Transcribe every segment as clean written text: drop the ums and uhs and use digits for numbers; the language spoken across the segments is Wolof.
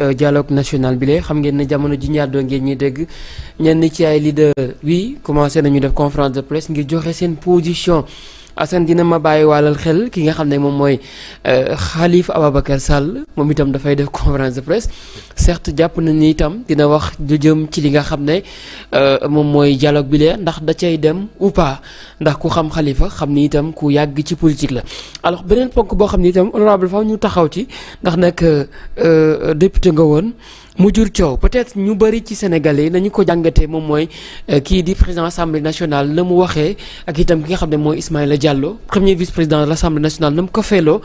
dialogue national bi lee xam ngeen ne jamono ji ñaardoo ngeen ñi dégg ñenn ci ay leader bi commencé nañu def conférence de presse ngir joxe seen position. Assane dina ma bàyyi wàllal xel ki nga xam ne moom mooy Khalifa Ababacar Sall moom itam dafay def conférence de presse certes jàpp nañ ni itam dina wax lu jëm ci li nga xam ne moom mooy dialogue bi lee ndax da cay dem ou pas ndax ku xam Khalifa xam ni itam ku yàgg ci politique la. alors beneen ponk boo xam ni itam honorable fa ñu taxaw ci ndax nag député nga woon. mu jur coow peut-être ñu bëri ci Sénégalais yi nañu ko jàngatee moom mooy kii di président assemblée nationale la mu waxee ak itam ki nga xam ne mooy Ismaïla Diallo premier vice-président de l'assemblée nationale na mu ko feeloo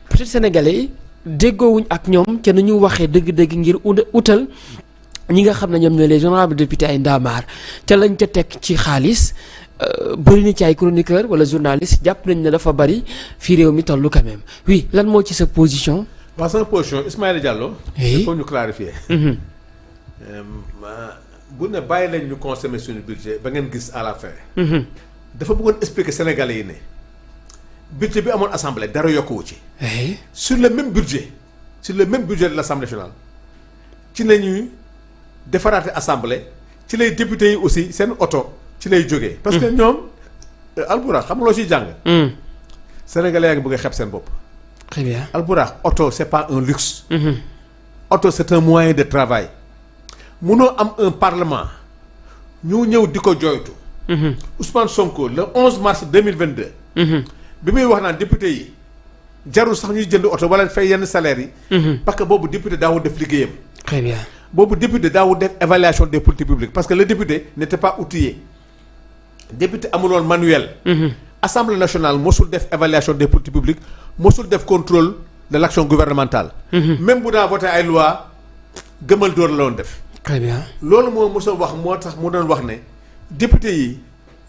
peut-être Sénégalais yi déggoowuñ ak ñoom ca nañu waxee dëgg-dëgg ngir utal ñi nga xam ne ñoom ñooy les honorables députés ay ndaamaar ca lañ ca teg ci xaalis bëri na ci ay chroniqueur wala journaliste jàpp nañ ne dafa bëri fii réew mi tollu quand même oui lan moo ci sa position. waaw sama position Ismaïla Diallo. il faut ñu clarifier. bu ne bàyyi leen ñu consommer suñu budget ba ngeen gis à la fin. dafa bëggoon expliquer Sénégalais yi ne budget bi amoon assemblée dara yokkuwu ci. sur le même budget de l'Assemblée nationale ci la ñuy defaraate assemblée ci lay député yi aussi seen oto ci lay jógee. parce que ñoom Albourakh xam nga loo ciy jàng. Sénégalais yaa ngi bëgg a xeeb seen bopp. très bien Albourakh oto c'est pas un luxe. oto c'est un moyen de travail. munoo am un parlement ñu ñëw di ko jooytu. Ousmane Sonko le 11 mars 2022. bi muy wax naan député yi jarul sax ñuy jënd oto wala fay yenn salaire yi. parce que boobu député daawul def liggéeyam. très bien boobu député daawul def évaluation des politiques publiques parce que le député n'était pas outillé. député amuloon manuel. Assemblée nationale mosul def évaluation des politiques publiques mosul def contrôle de l'action gouvernementale. même bu daa voté ay loi gëmal door la doon def. très bien loolu moo mosoon wax moo tax mu doon wax ne député yi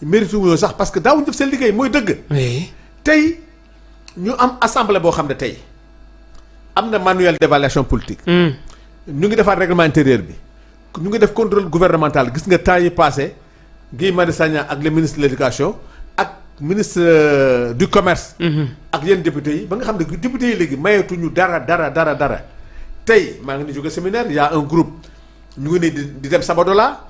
mérite wuñoo sax parce que daawuñu def seen liggéey mooy dëgg. oui tey ñu am assemblée boo xam ne tey am na manuel d'évaluation politique. ñu ngi defaat règlement intérieur bi ñu ngi def contrôle gouvernemental gis nga temps yi passé Guy Marius Sagna ak le ministre de l'éducation ak ministre du commerce. ak yenn députés yi ba nga xam ne députés yi léegi mayetuñu dara tey maa ngi ni jóge séminaire y a un groupe ñu ngi ne di dem Sabadola.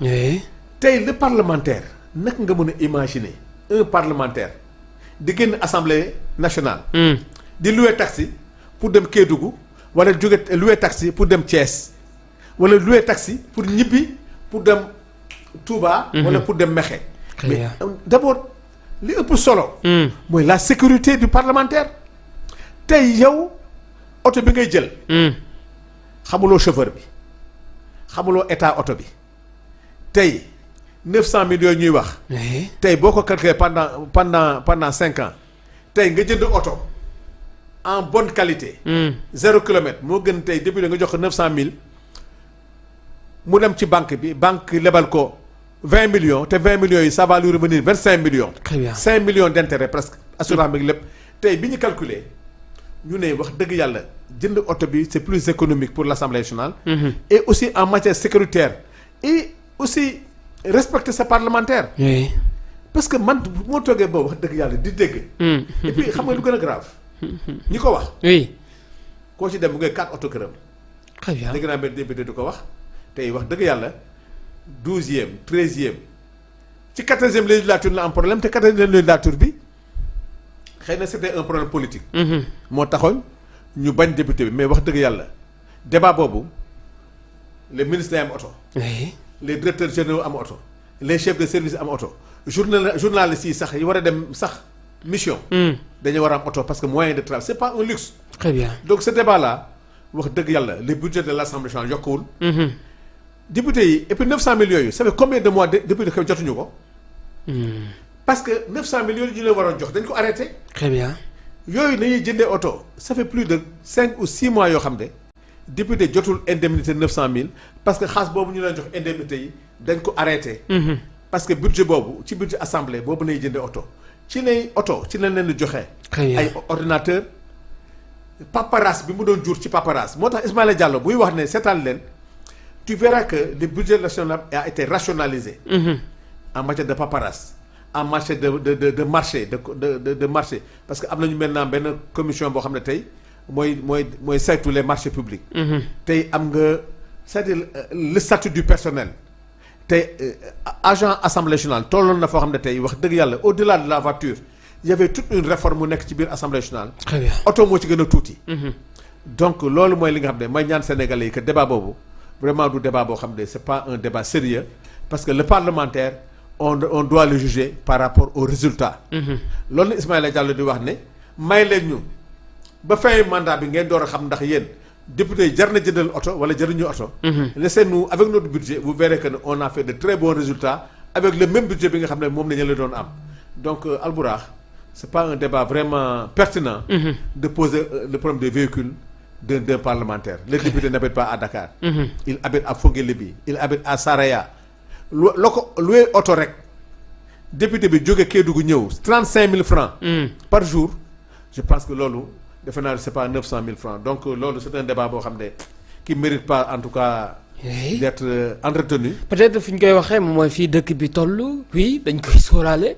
tey le parlementaire naka nga mën a imaginer un parlementaire di génn assemblée nationale. di louer taxi pour dem Kédougou wala jóge louer taxi pour dem Thiès wala louer taxi pour ñibbi pour dem Touba. wala pour dem Mekhe. mais d'abord li ëpp solo. mooy la sécurité du parlementaire. tey yow oto bi ngay jël. xamuloo chauffeur bi xamuloo état oto bi tey 900 millions ñuy wax. tey boo ko calculé pendant 5 ans tey nga jënd oto en bonne qualité. 0 kilomètre moo gën tey depuis nga jox ko 900 000 mu dem ci banque bi banque lebal ko 20 millions te 20 millions yi ça va lui revenir 25 millions. très bien 5 millions d'intérêt presque assurance bi lépp tey bi ñu calculé ñu ne wax dëgg yàlla jënd oto bi c'est plus économique pour l'Assemblée nationale. et aussi en matière sécuritaire et aussi respecter sa parlementaire. oui parce que man bu ma toogee boobu wax dëgg yàlla di dégg. et puis xam nga lu gën a grave. ñi ko wax. oui. koo ci dem bu ngay 4 oto këram. très bien dégg naa benn député du ko wax tey wax dëgg yàlla 12e 13e ci 14e législature la am problème te 14e législature bi xëy na c'était un problème politique. moo taxoon ñu bañ député bi mais wax dëgg yàlla débat boobu les ministres am oto. oui. les directeurs généraux am oto les chefs de service am oto journalistes yi sax yi war a dem sax mission. dañu war a am oto parce que moyen de travail c'est pas un luxe. très bien donc ce débat là wax dëgg yàlla les budgets de l'Assemblée nationale yokkuwul. députés yi et puis 900 millions yooyu ça fait combien de mois député ko jotuñu ko. parce que 900 millions yi ñu leen waroon jox dañ ko arrêté. très bien yooyu nañuy jëndee oto ça fait plus de 5 ou 6 mois yoo xam ne député jotul indemnité 900 000 parce que xaas boobu ñu leen jox indemnité yi dañ ko arrêté. parce que budget boobu ci budget assemblée boobu lay jëndee oto ci lay oto ci lañ leen di joxe. ay ordinateur paparazzi bi mu doon jur ci paparazzi moo tax Ismaïla Diallo buy wax ne seetaan leen tu verras que le budget national a été rationalisé. en matière de paparazzi en matière de marché de marché parce que am nañu maintenant benn commission boo xam ne tey mooy saytu les marchés publics. tey am nga c'est-à-dire le statut du personnel. tey agent assemblée nationale tolloon na foo xam ne tey wax dëgg yàlla au-delà de la voiture il y avait toute une réforme mu nekk ci biir assemblée nationale. très bien oto moo ci gën a tuuti. donc loolu mooy li nga xam ne may ñaan sénégalais yi que débat boobu vraiment du débat boo xam ne c'est pas un débat sérieux parce que le parlementaire on doit le juger par rapport aux résultats. loolu na Ismaïla Diallo di wax ne may leen ñu ba fin mandat bi ngeen door a xam ndax yéen député yi jar na jëndal oto wala jaruñu oto. laissez-nous avec notre budget vous verrez que on a fait de très bons résultats avec le même budget bi nga xam ne moom la ñu la doon am donc Albourakh c'est pas un débat vraiment pertinent. de poser le problème des véhicules d'un parlementaire. Le député n'habite pas à Dakar. Il habite à Fonguélébi il habite à Saraya loo ko loué oto rek député bi jóge Kédougou ñëw 35 000 francs par jour je pense que loolu defe naa c'est pas 900 000 francs donc loolu c'est un débat boo xam ne qui mérite pas en tout cas d'être entretenu. peut-être fi ñu koy waxee moom mooy fii dëkk bi toll oui dañ koy sóoraale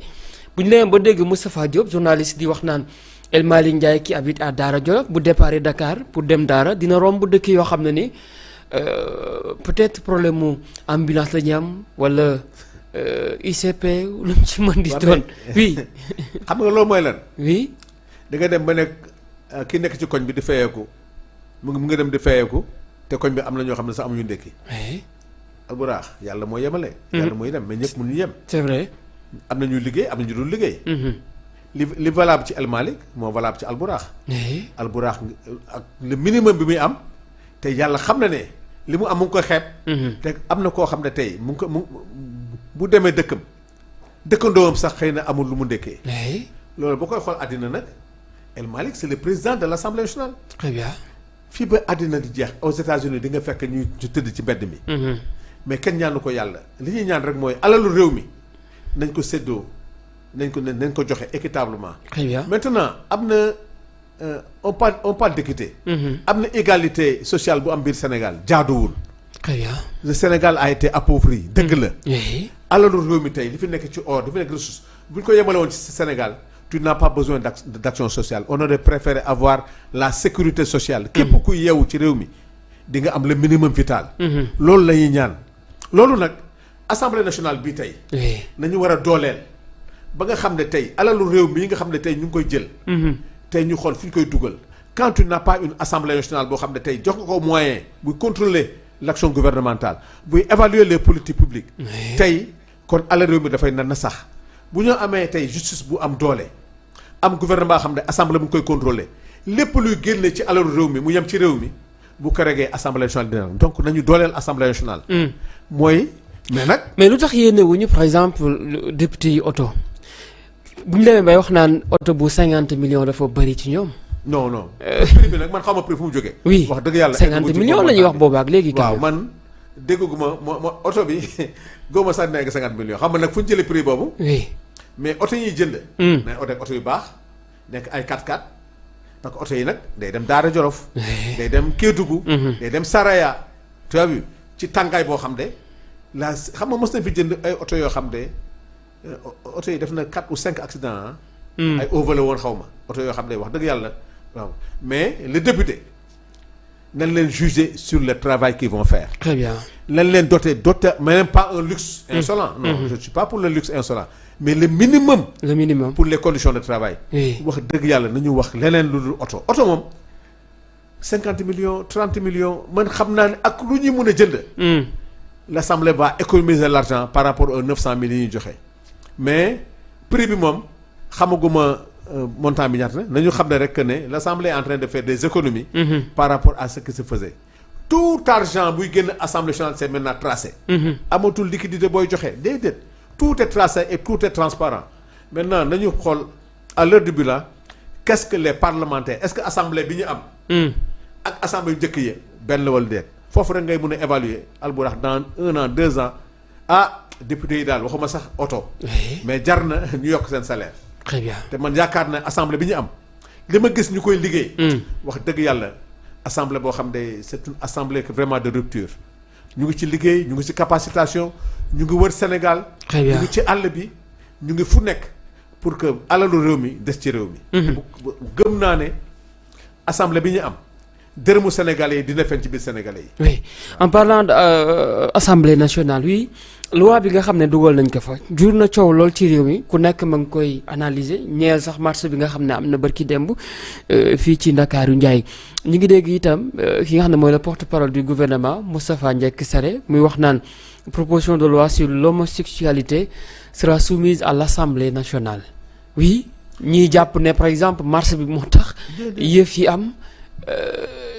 bu ñu demee ba dégg Moustapha Diop journaliste di wax naan El Malick Ndiaye qui habite à Daara Jolof bu départ Dakar pour dem Daara dina romb dëkk yoo xam ne ni peut-être problème mu ambulance la ñu am wala ICP lu mu ci mën di doon. oui. xam nga loolu mooy lan. oui. da nga dem ba nekk ki nekk ci koñ bi di fayeeku mu nga dem di fayeeku te koñ bi am na ñoo xam ne sax amuñu ndékki. Albourakh yàlla moo yemale. yàlla mooy dem mais ñëpp mënuñu yem. c'est vrai. am na ñuy liggéey am na ñu dul liggéey. li valable ci El Malick moo valable ci Albourakh. Albourakh ak le minimum bi muy am te yàlla xam na ne li mu am mu ngi koy xeeb. te am na koo xam ne tey mu ngi ko bu demee dëkkandoom sax xëy na amul lu mu ndékkee. loolu boo koy xool àddina nag El Malick c'est le président de l'Assemblée nationale. très bien. fii ba àddina di jeex aux États-Unis di nga fekk ñu tëdd ci mbedd mi. mais kenn ñaanu ko yàlla li ñuy ñaan rek mooy alalu réew mi nañ ko séddoo nañ ko joxe équitablement. très bien maintenant am na on parle d'équité. am na égalité sociale bu am biir Sénégal jaaduwul. très bien. le Sénégal a été appauvri dëgg la. alalu réew mi tey li fi nekk ci or li fi nekk ressource bu ñu ko yemale woon ci Sénégal tu n'as pas besoin d'action sociale on aurait préféré avoir la sécurité sociale. képp ku yeewu ci réew mi di nga am le minimum vital. loolu la ñuy ñaan. loolu nag assemblée nationale bii tey. nañu war a dooleel ba nga xam ne tey alalu réew mi yi nga xam ne tey ñu ngi koy jël. tey ñu xool fi ñu koy dugal quand tu n'as pas une assemblée nationale boo xam ne tey jox nga ko moyen buy contrôler l'action gouvernementale buy évaluer les politiques publiques. tey kon alal réew mi dafay na sax bu ñu amee tey justice bu am doole am gouvernement xam ne assemblée mu ngi koy contrôler lépp luy génne ci alalu réew mi mu yem ci réew mi bu ko regee assemblée nationale dina donc nañu dooleel assemblée nationale. mooy mais nag. mais lu tax yéene wuñu par exemple député yi oto bu ñu demee bay wax naan oto bu 50 millions dafa bëri ci ñoom. non prix bi nag man xaw ma prix fu mu jógee. oui wax dëgg yàlla 50 millions la ñuy wax boobaak léegi. waaw man dégguma moo oto bi góob ma sax nekk 50 millions xam nga nag fu ñu jëlee prix boobu. oui mais oto yi ñuy jënd. mais oto yu baax nekk ay 4x4 parce que oto yi nag day dem Daara Jolof. day dem Kédougou. day dem Saraya. tu as vu ci tàngaay boo xam ne la xam nga mos nañ fi jënd ay oto yoo xam ne oto yi def na 4 ou 5 accidents ay overlay woon xaw ma oto yoo xam ne wax dëgg yàlla waaw mais le député nañ leen juger sur le travail qu'ils vont faire. très bien nañ leen doter même pas un luxe insolent. non je ne suis pas pour le luxe insolent mais le minimum. pour les conditions de travail. wax dëgg yàlla nañu wax leneen lu dul oto moom 50 millions 30 millions man xam naa ne ak lu ñuy mën a jënd. l'Assemblée va économiser l'argent par rapport aux 900 000 yi ñuy joxe mais prix bi moom xamaguma montant bi ñaata nañu xam ne rek que ne l'Assemblée est en train de faire des économies. par rapport à ce qui se faisait. tout argent buy génn Assemblée nationale c'est maintenant tracé. amatul liquidité booy joxe déedéet tout est tracé et tout est transparent maintenant nañu xool à l'heure du bilan qu'est-ce que les parlementaires est-ce que assemblée bi ñu am. ak assemblée yu njëkk yi benn wala déet. foofu rek ngay mën a évaluer Albourakh dans 1 an 2 ans député yi daal waxuma sax oto. mais jar na ñu yokk seen salaire. très bien te man yaakaar na assemblée bi ñu am li ma gis ñu koy liggéey. wax dëgg yàlla assemblée boo xam ne c'est une assemblée vraiment de rupture. ñu ngi ci liggéey ñu ngi ci capacitation ñu ngi wër Sénégal. très bien ñu ngi ci àll bi ñu ngi fu nekk pour que alalu réew mi des ci réew mi. gëm naa ne assemblée bi ñu am dërëmu sénégalais yi dina fen ci biir sénégalais yi. oui en parlant de assemblée nationale oui loi bi nga xam ne dugal nañ ko fa jur na coow lool ci réew mi ku nekk ma ngi koy analyser ñeel sax marche bi nga xam ne am na barki démb fii ci Ndakaaru Njaay ñu ngi dégg itam ki nga xam ne mooy le porte-parole du gouvernement Moustapha Ndiaye Sarré muy wax naan proposition de loi sur l'homosexualité sera soumise à l'Assemblée nationale. oui ñiy jàpp ne par exemple marche bi moo tax yëf yi am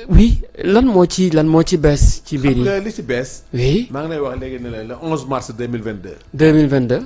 oui lan moo ci bees ci biir yi. xam nga li ci bees. oui maa ngi lay wax léegi ne la le 11 mars 2022. 2022.